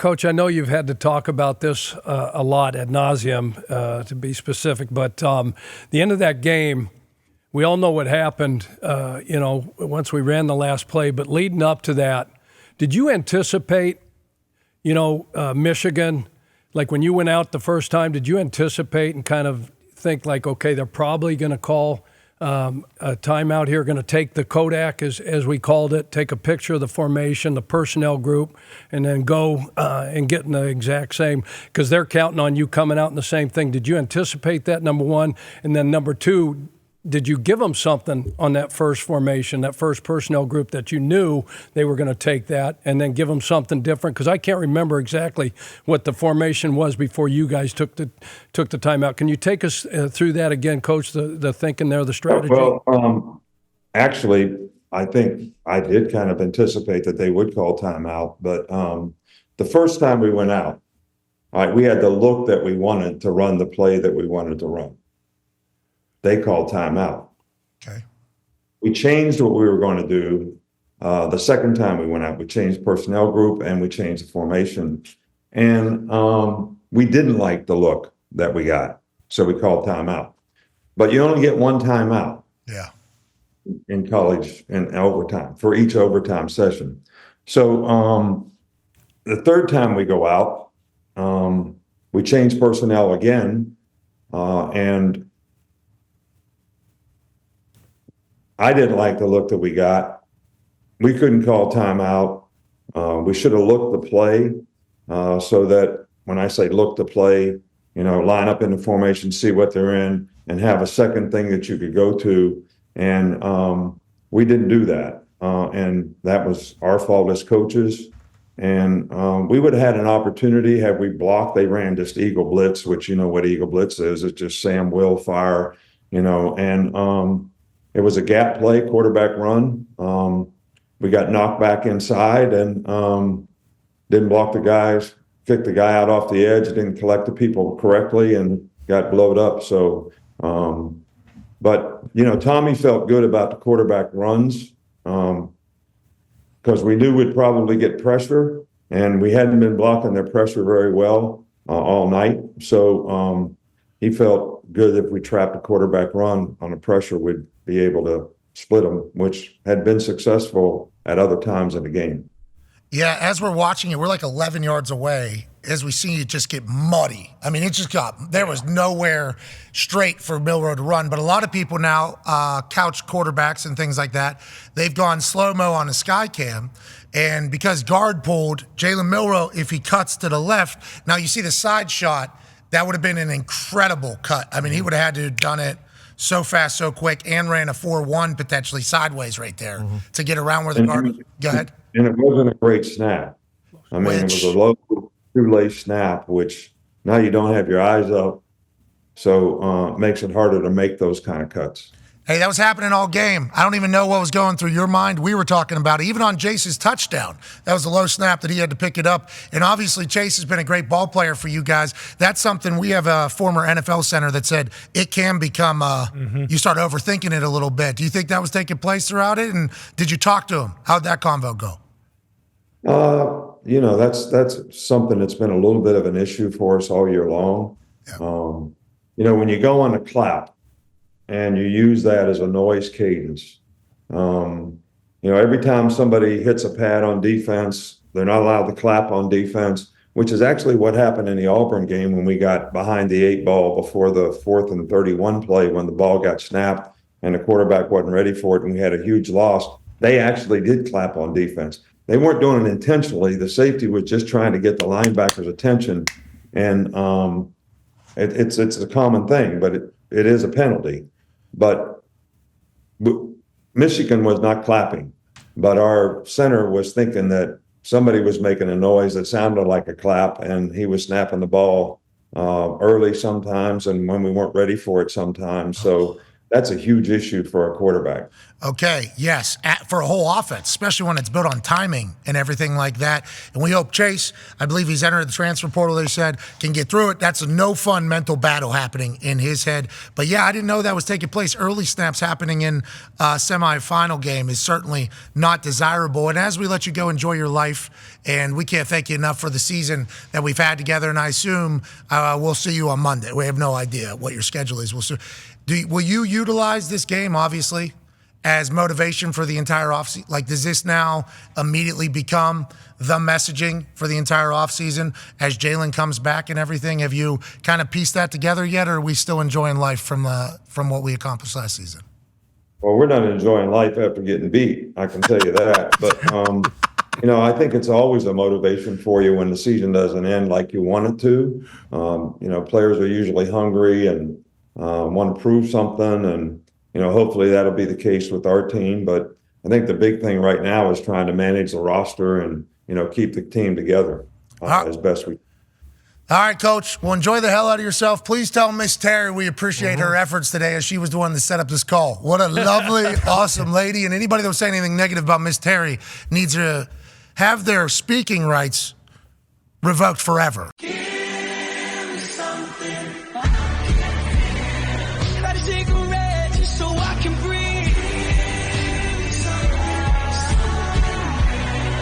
Coach, I know you've had to talk about this a lot ad nauseum, to be specific, but the end of that game, we all know what happened, once we ran the last play. But leading up to that, did you anticipate, Michigan, like when you went out the first time, did you anticipate and kind of think like, okay, they're probably going to call a timeout here, going to take the Kodak, as we called it, take a picture of the formation, the personnel group, and then go and get in the exact same, because they're counting on you coming out in the same thing. Did you anticipate that, number one? And then number two, did you give them something on that first formation, that first personnel group, that you knew they were going to take that, and then give them something different? Because I can't remember exactly what the formation was before you guys took the timeout. Can you take us through that again, Coach, the thinking there, the strategy? Well, actually, I think I did kind of anticipate that they would call timeout. But the first time we went out, all right, we had the look that we wanted to run the play that we wanted to run. They called timeout. Okay. We changed what we were going to do. The second time we went out, we changed personnel group and we changed the formation. And we didn't like the look that we got. So we called timeout. But you only get one timeout. Yeah. In college and overtime for each overtime session. So the third time we go out, we change personnel again. And I didn't like the look that we got. We couldn't call timeout. We should have looked the play so that when I say look the play, line up in the formation, see what they're in, and have a second thing that you could go to. And we didn't do that. And that was our fault as coaches. And we would have had an opportunity had we blocked. They ran just Eagle Blitz, which you know what Eagle Blitz is. It's just Sam will fire, and it was a gap play, quarterback run. We got knocked back inside and didn't block the guys, kicked the guy out off the edge, didn't collect the people correctly, and got blowed up. So, but Tommy felt good about the quarterback runs because we knew we'd probably get pressure, and we hadn't been blocking their pressure very well all night. So he felt good if we trapped a quarterback run on a pressure, we'd be able to split them, which had been successful at other times in the game. Yeah, as we're watching it, we're like 11 yards away as we see it just get muddy. I mean, there was nowhere straight for Milroe to run, but a lot of people now, couch quarterbacks and things like that, they've gone slow-mo on a sky cam, and because guard pulled, Jalen Milroe, if he cuts to the left, now you see the side shot, that would have been an incredible cut. I mean, he would have had to have done it so fast, so quick, and ran a 4-1 potentially sideways right there to get around where the guard. Go ahead. And it wasn't a great snap. I mean, it was a low two-lace snap, which now you don't have your eyes up, so it makes it harder to make those kind of cuts. Hey, that was happening all game. I don't even know what was going through your mind. We were talking about it. Even on Jace's touchdown, that was a low snap that he had to pick it up. And obviously, Chase has been a great ball player for you guys. That's something we have a former NFL center that said it can become, you start overthinking it a little bit. Do you think that was taking place throughout it? And did you talk to him? How'd that convo go? That's something that's been a little bit of an issue for us all year long. Yeah. When you go on a clap, and you use that as a noise cadence. Every time somebody hits a pad on defense, they're not allowed to clap on defense, which is actually what happened in the Auburn game when we got behind the 8 ball before the 4th and 31 play when the ball got snapped and the quarterback wasn't ready for it and we had a huge loss. They actually did clap on defense. They weren't doing it intentionally. The safety was just trying to get the linebacker's attention. And it's a common thing, but it is a penalty. But Michigan was not clapping, but our center was thinking that somebody was making a noise that sounded like a clap, and he was snapping the ball early sometimes and when we weren't ready for it sometimes. So that's a huge issue for a quarterback. Okay, yes, for a whole offense, especially when it's built on timing and everything like that. And we hope Chase, I believe he's entered the transfer portal, they said, can get through it. That's a no fun mental battle happening in his head. But yeah, I didn't know that was taking place. Early snaps happening in semifinal game is certainly not desirable. And as we let you go enjoy your life And we can't thank you enough for the season that we've had together. And I assume we'll see you on Monday. We have no idea what your schedule is. Will you utilize this game, obviously, as motivation for the entire offseason? Like, does this now immediately become the messaging for the entire offseason as Jalen comes back and everything? Have you kind of pieced that together yet, or are we still enjoying life from what we accomplished last season? Well, we're not enjoying life after getting beat, I can tell you that. But, I think it's always a motivation for you when the season doesn't end like you want it to. Players are usually hungry and want to prove something, and hopefully that'll be the case with our team. But I think the big thing right now is trying to manage the roster and keep the team together as best we can. All right, Coach. Well, enjoy the hell out of yourself. Please tell Miss Terry we appreciate her efforts today, as she was the one that set up this call. What a lovely, awesome lady. And anybody that was saying anything negative about Miss Terry needs to have their speaking rights revoked forever. Give me something.